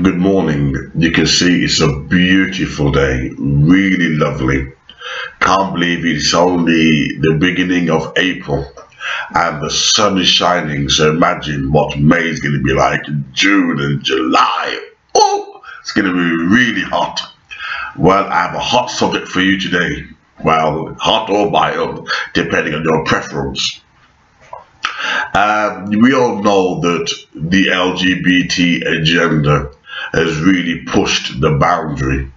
Good morning. You can see it's a beautiful day, really lovely. Can't believe it's only the beginning of April and the sun is shining. So imagine what May is going to be like in June and July. Oh, it's going to be really hot. Well, I have a hot subject for you today. Well, hot or mild, depending on your preference. We all know that the LGBT agenda has really pushed the boundary.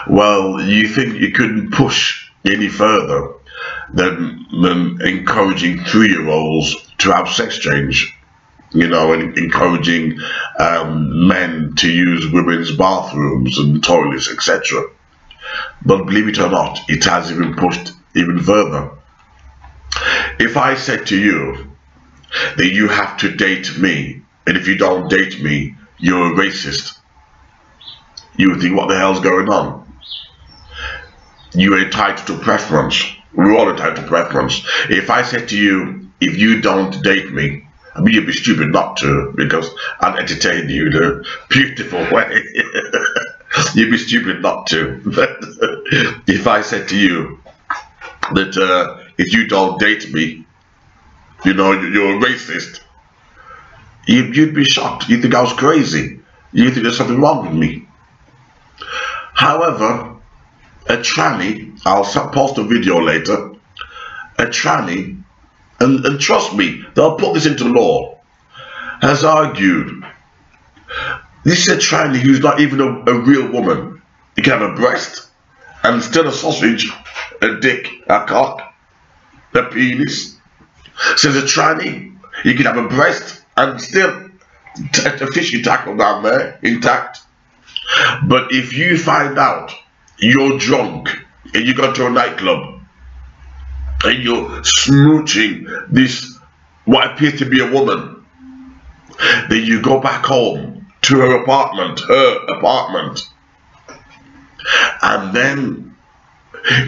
Well, you think you couldn't push any further than encouraging 3-year-olds to have sex change, you know, and encouraging men to use women's bathrooms and toilets, etc. But believe it or not, it has even pushed even further. If I said to you that you have to date me, and if you don't date me, you're a racist, you would think, what the hell's going on? You're entitled to preference. We're all entitled to preference. If I said to you, if you don't date me, I mean, you'd be stupid not to, because I'll entertain you in a beautiful way. You'd be stupid not to. But if I said to you that if you don't date me, you know, you're a racist, you'd be shocked. You'd think I was crazy. You'd think there's something wrong with me. However, a tranny, I'll post a video later, a tranny, and trust me, they'll put this into law, has argued, this is a tranny who's not even a real woman. You can have a breast, and still a sausage, a dick, a cock, a penis. Says a tranny, you can have a breast, and still a fishing tackle down there, intact. But if you find out you're drunk, and you go to a nightclub, and you're smooching this, what appears to be a woman, then you go back home to her apartment, and then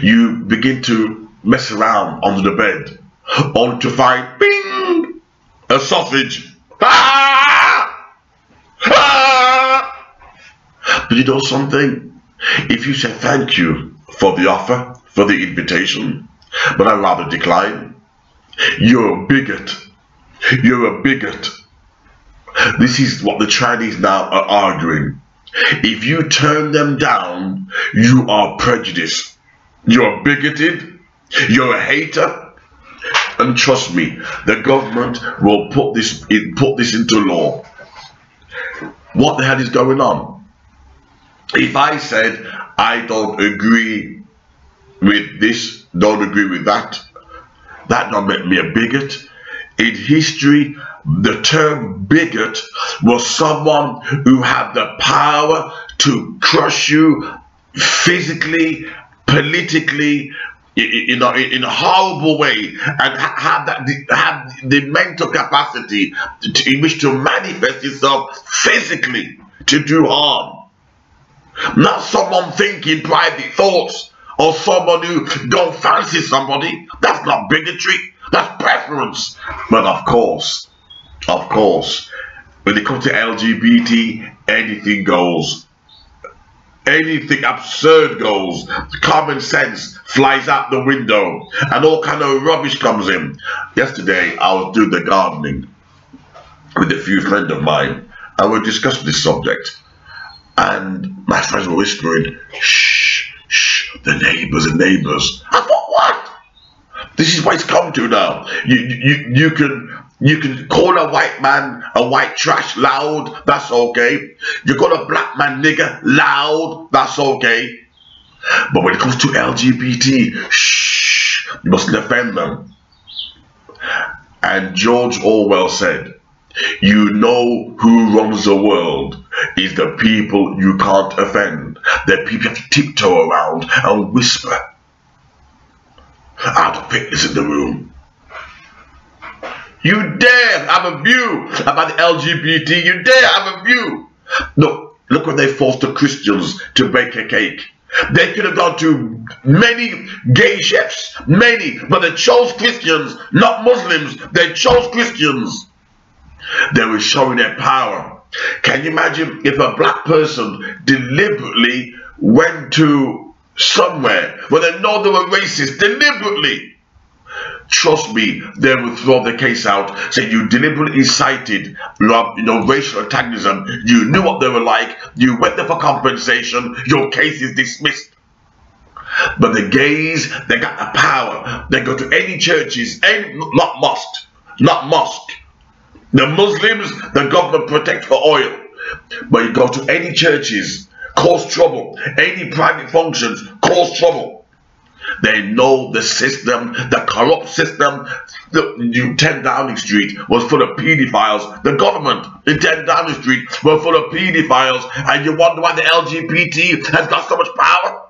you begin to mess around under the bed, only to find, bing, a sausage. Ah! Ah! But you know something? If you say thank you for the offer, for the invitation, but I'd rather decline, you're a bigot. You're a bigot. This is what the Chinese now are arguing. If you turn them down, you are prejudiced. You're bigoted. You're a hater. And trust me, the government will put this into law. What the hell is going on? If I said I don't agree with this, don't agree with that, that don't make me a bigot. In history, the term bigot was someone who had the power to crush you physically, politically, in a horrible way, and have the mental capacity in which to manifest itself physically to do harm. Not someone thinking private thoughts, or someone who don't fancy somebody. That's not bigotry, that's preference. But of course, when it comes to LGBT, anything goes. Anything absurd goes. Common sense flies out the window, and all kind of rubbish comes in. Yesterday, I was doing the gardening with a few friends of mine, and we discussed this subject. And my friends were whispering, "Shh, shh, the neighbors." I thought, what? This is what it's come to now. You can call a white man a white trash loud, that's okay. You call a black man nigger loud, that's okay. But when it comes to LGBT, shh, you mustn't offend them. And George Orwell said, you know who runs the world is the people you can't offend. The people you have to tiptoe around and whisper out of fitness in the room. You dare have a view about the LGBT, you dare have a view. Look when they forced the Christians to bake a cake. They could have gone to many gay chefs, many, but they chose Christians, not Muslims. They chose Christians. They were showing their power. Can you imagine if a black person deliberately went to somewhere where they know they were racist, deliberately? Trust me, they will throw the case out, say you deliberately incited, racial antagonism, you knew what they were like, you went there for compensation, your case is dismissed. But the gays, they got the power. They go to any churches, not mosque. The Muslims, the government protect for oil. But you go to any churches, cause trouble. Any private functions, cause trouble. They know the system, the corrupt system. The 10 Downing Street was full of pedophiles. The government in 10 Downing Street were full of pedophiles. And you wonder why the LGBT has got so much power?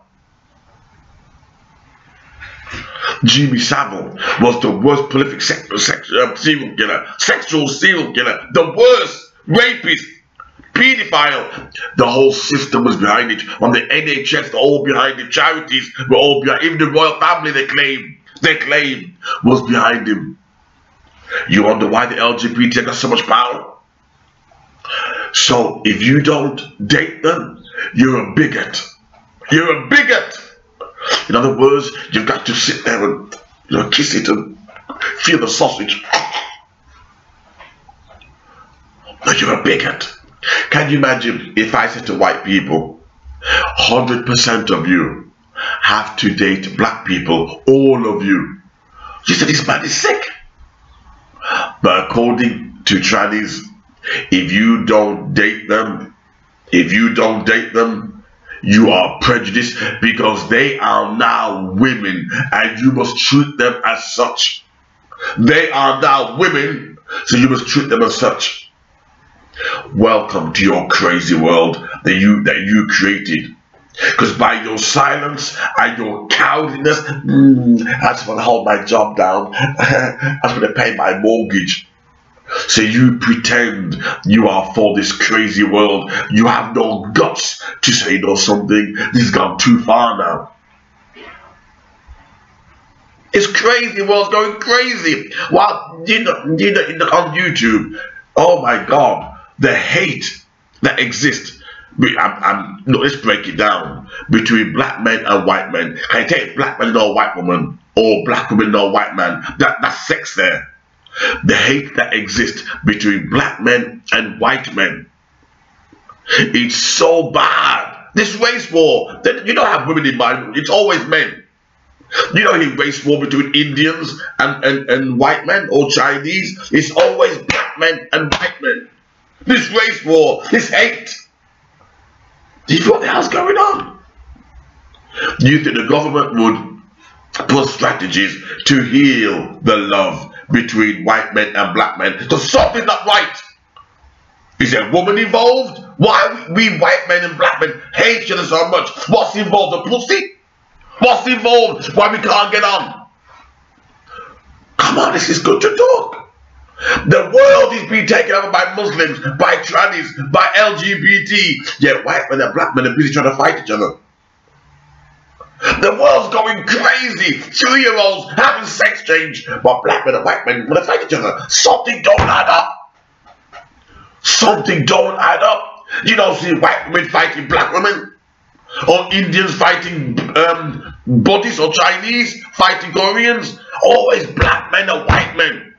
Jimmy Savile was the worst prolific serial killer, sexual serial killer, the worst rapist, pedophile. The whole system was behind it. From the NHS, they're all behind it. Charities were all behind. Even the royal family, they claim was behind him. You wonder why the LGBT got so much power? So if you don't date them, you're a bigot. You're a bigot. In other words, you've got to sit there and kiss it and feel the sausage. But you're a bigot. Can you imagine if I said to white people, 100% of you have to date black people, all of you? You said this man is sick. But according to trannies, if you don't date them, you are prejudiced, because they are now women and you must treat them as such. They are now women, so you must treat them as such. Welcome to your crazy world that you created. Because by your silence and your cowardliness, I just want to hold my job down. I just want to pay my mortgage. So you pretend you are for this crazy world. You have no guts to say something. This has gone too far now. It's crazy. The world's going crazy. Well, on YouTube, oh my God, the hate that exists. Let's break it down between black men and white men. Can you take black man and a white woman, or black woman and a white man? That's sex there. The hate that exists between black men and white men, it's so bad. This race war, you don't have women in mind, it's always men. You don't hear race war between Indians and white men or Chinese. It's always black men and white men. This race war, this hate. Do you know what the hell's going on? Do you think the government would put strategies to heal the love between white men and black men? Because something's not right. Is there a woman involved? Why we white men and black men hate each other so much? What's involved? The pussy? What's involved? Why we can't get on? Come on, this is good to talk. The world is being taken over by Muslims, by trannies, by LGBT. Yet white men and black men are busy trying to fight each other. The world's going crazy. 2-year-olds having sex change, but black men and white men want to fight each other. Something don't add up. Something don't add up. You don't see white women fighting black women, or Indians fighting Buddhists, or Chinese fighting Koreans. Always black men and white men.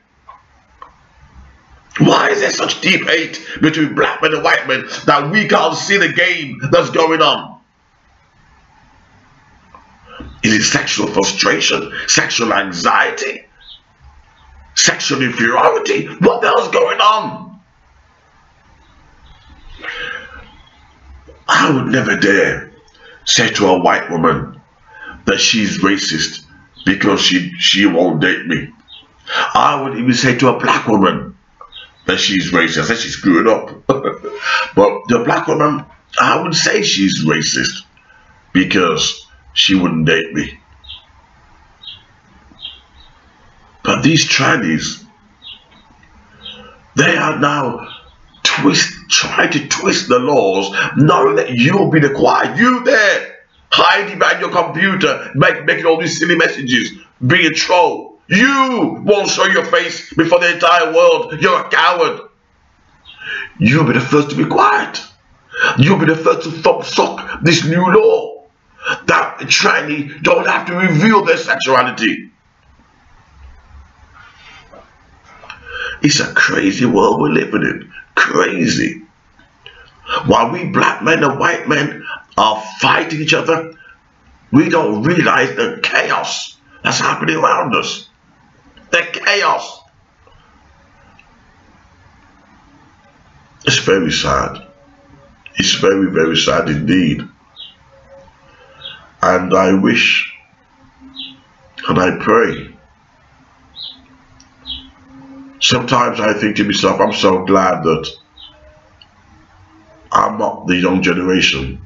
Why is there such deep hate between black men and white men that we can't see the game that's going on? Is it sexual frustration, sexual anxiety, sexual inferiority? What the hell's going on? I would never dare say to a white woman that she's racist because she won't date me. I would even say to a black woman that she's racist. I said she's screwing up. But the black woman, I would say she's racist because she wouldn't date me. But these trannies, they are now trying to twist the laws, knowing that you'll be the quiet. You there, hiding behind your computer, making all these silly messages, being a troll. You won't show your face before the entire world. You're a coward. you'll be the first to be quiet. You'll be the first to thumb suck this new law that tranny don't have to reveal their sexuality. It's a crazy world we're living in. Crazy. While we black men and white men are fighting each other, we don't realize the chaos that's happening around us. The chaos. It's very sad. It's very, very sad indeed. And I wish and I pray. Sometimes I think to myself, I'm so glad that I'm not the young generation.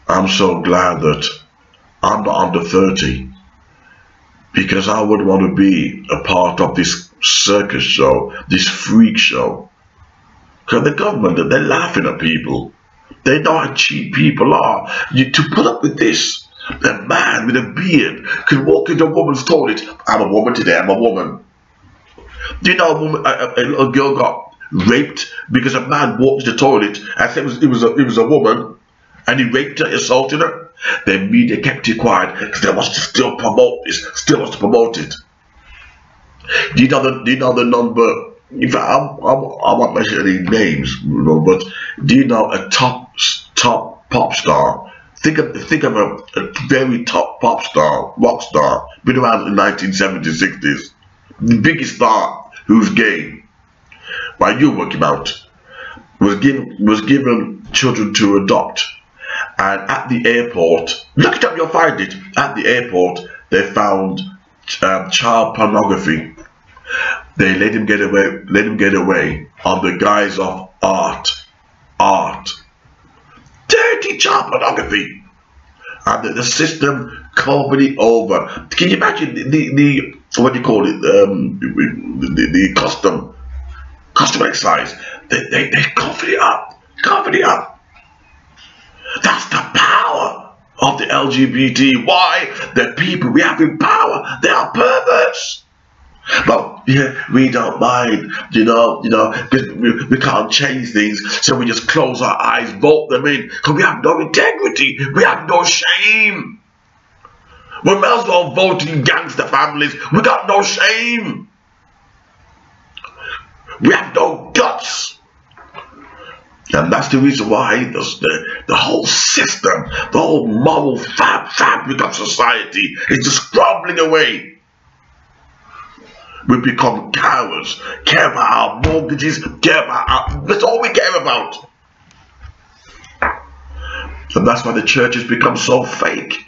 I'm so glad that I'm not under 30, because I wouldn't want to be a part of this circus show, this freak show. Because the government, they're laughing at people. They know how cheap people are. To put up with this, a man with a beard can walk into a woman's toilet. I'm a woman today, I'm a woman. Do you know a girl got raped because a man walked to the toilet and said it was a woman, and he raped her, assaulted her? The media kept it quiet because they want to still promote this, still wants to promote it. Do you know the number? In fact, I won't mention any names, but do you know a top pop star? Think of a very top pop star, rock star, been around in the 1970s, 60s. The biggest star who's gay, while you work him out, was given children to adopt. And at the airport, look it up, you'll find it. At the airport, they found child pornography. They let him get away on the guise of art. Dirty child pornography. And the system covered it over. Can you imagine the what do you call it? The custom excise. They covered it up. Covered it up. That's the power of the LGBT. Why? The people we have in power, they are perverts. But yeah, we don't mind, you know, because we can't change things, so we just close our eyes, vote them in, because we have no integrity, we have no shame. We might as well vote in gangster families. We got no shame. We have no guts. And that's the reason why the whole system, the whole moral fabric of society is just crumbling away. We become cowards, care about our mortgages, care about that's all we care about. And that's why the church has become so fake.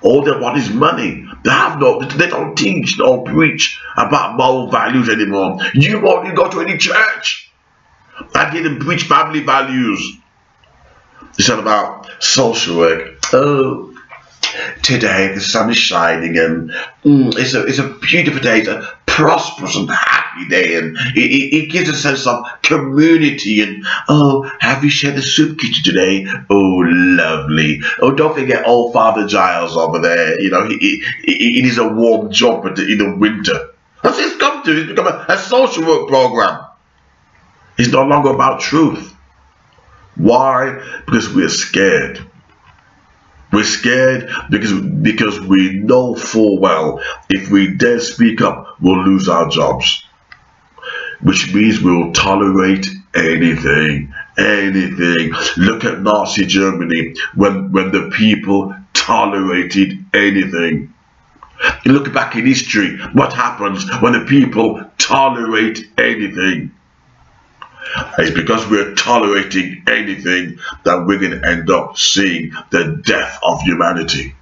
All they want is money. They don't teach, don't preach about moral values anymore. You won't even go to any church. I didn't preach family values. It's all about social work. Oh, today the sun is shining and it's a beautiful day. It's a prosperous and happy day, and it gives a sense of community. And oh, have you shared the soup kitchen today? Oh, lovely. Oh, don't forget old Father Giles over there. You know, he needs a warm jumper in the winter. That's what it's come to. It's become a social work program. It's no longer about truth. Why? Because we're scared. We're scared because we know full well if we dare speak up, we'll lose our jobs. Which means we'll tolerate anything. Anything. Look at Nazi Germany when the people tolerated anything. Look back in history. What happens when the people tolerate anything? It's because we're tolerating anything that we're going to end up seeing the death of humanity.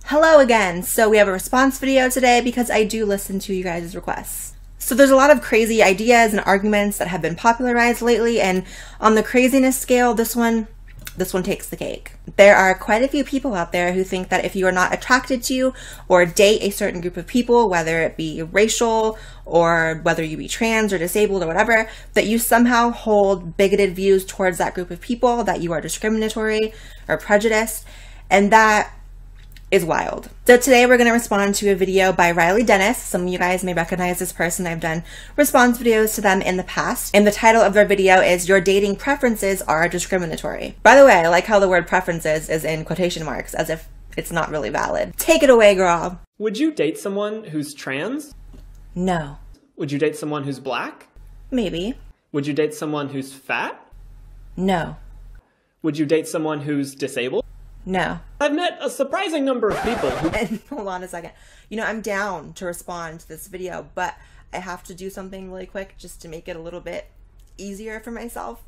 Hello again. So we have a response video today because I do listen to you guys' requests. So there's a lot of crazy ideas and arguments that have been popularized lately, and on the craziness scale, this one takes the cake. There are quite a few people out there who think that if you are not attracted to or date a certain group of people, whether it be racial or whether you be trans or disabled or whatever, that you somehow hold bigoted views towards that group of people, that you are discriminatory or prejudiced, and that is wild. So today we're going to respond to a video by Riley Dennis. Some of you guys may recognize this person. I've done response videos to them in the past. And the title of their video is Your Dating Preferences Are Discriminatory. By the way, I like how the word preferences is in quotation marks, as if it's not really valid. Take it away, girl. Would you date someone who's trans? No. Would you date someone who's black? Maybe. Would you date someone who's fat? No. Would you date someone who's disabled? No. I've met a surprising number of people who... And hold on a second. You know, I'm down to respond to this video, but I have to do something really quick just to make it a little bit easier for myself.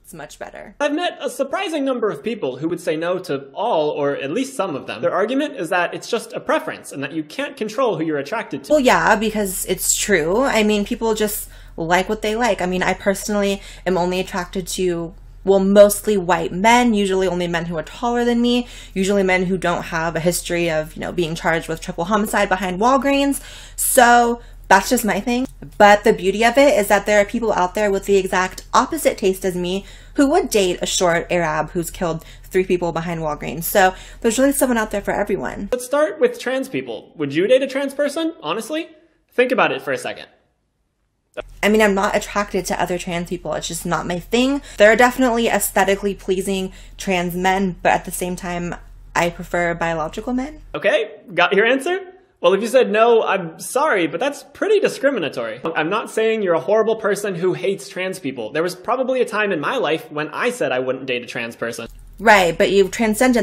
It's much better. I've met a surprising number of people who would say no to all, or at least some of them. Their argument is that it's just a preference and that you can't control who you're attracted to. Well, yeah, because it's true. I mean, people just like what they like. I mean, I personally am only attracted to, well, mostly white men, usually only men who are taller than me, usually men who don't have a history of, you know, being charged with triple homicide behind Walgreens. So that's just my thing. But the beauty of it is that there are people out there with the exact opposite taste as me who would date a short Arab who's killed 3 people behind Walgreens. So there's really someone out there for everyone. Let's start with trans people. Would you date a trans person? Honestly? Think about it for a second. I mean, I'm not attracted to other trans people. It's just not my thing. There are definitely aesthetically pleasing trans men, but at the same time, I prefer biological men. Okay, got your answer? Well, if you said no, I'm sorry, but that's pretty discriminatory. I'm not saying you're a horrible person who hates trans people. There was probably a time in my life when I said I wouldn't date a trans person. Right, but you've transcended